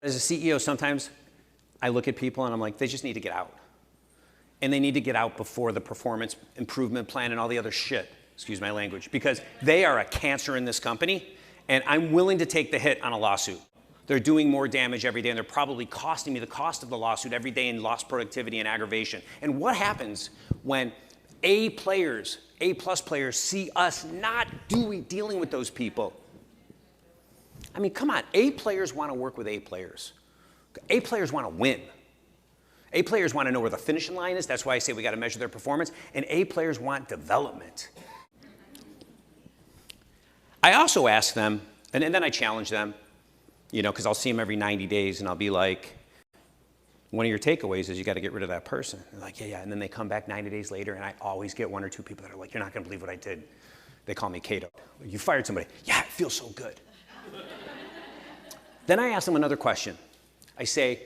As a CEO, sometimes I look at people and I'm like, they just need to get out. And they need to get out before the performance improvement plan and all the other shit, excuse my language, because they are a cancer in this company, and I'm willing to take the hit on a lawsuit. They're doing more damage every day, and they're probably costing me the cost of the lawsuit every day in lost productivity and aggravation. And what happens when A players, A+ players, see us not dealing with those people? I mean, come on, A players want to work with A players. A players want to win. A players want to know where the finishing line is. That's why I say we got to measure their performance. And A players want development. I also ask them, and then I challenge them, you know, because I'll see them every 90 days and I'll be like, one of your takeaways is you got to get rid of that person. They're like, yeah. And then they come back 90 days later, and I always get one or two people that are like, you're not going to believe what I did. They call me Cato. You fired somebody. Yeah, it feels so good. Then I ask them another question. I say,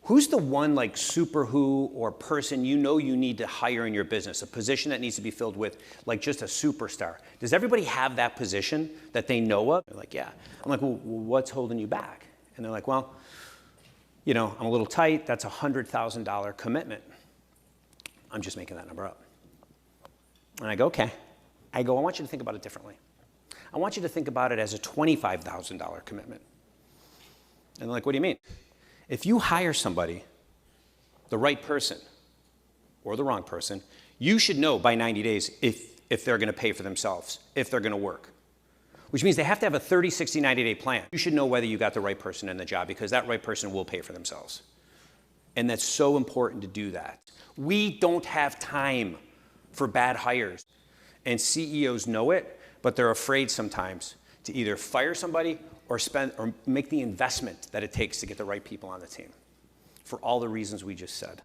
who's the one like super who or person you know you need to hire in your business, a position that needs to be filled with like just a superstar? Does everybody have that position that they know of? They're like, yeah. I'm like, well, what's holding you back? And they're like, well, you know, I'm a little tight. That's a $100,000 commitment. I'm just making that number up. And I go, okay. I want you to think about it differently. I want you to think about it as a $25,000 commitment. And they're like, what do you mean? If you hire somebody, the right person or the wrong person, you should know by 90 days if they're going to pay for themselves, if they're going to work. Which means they have to have a 30, 60, 90-day plan. You should know whether you got the right person in the job, because that right person will pay for themselves. And that's so important to do that. We don't have time for bad hires. And CEOs know it, but they're afraid sometimes to either fire somebody or make the investment that it takes to get the right people on the team, for all the reasons we just said.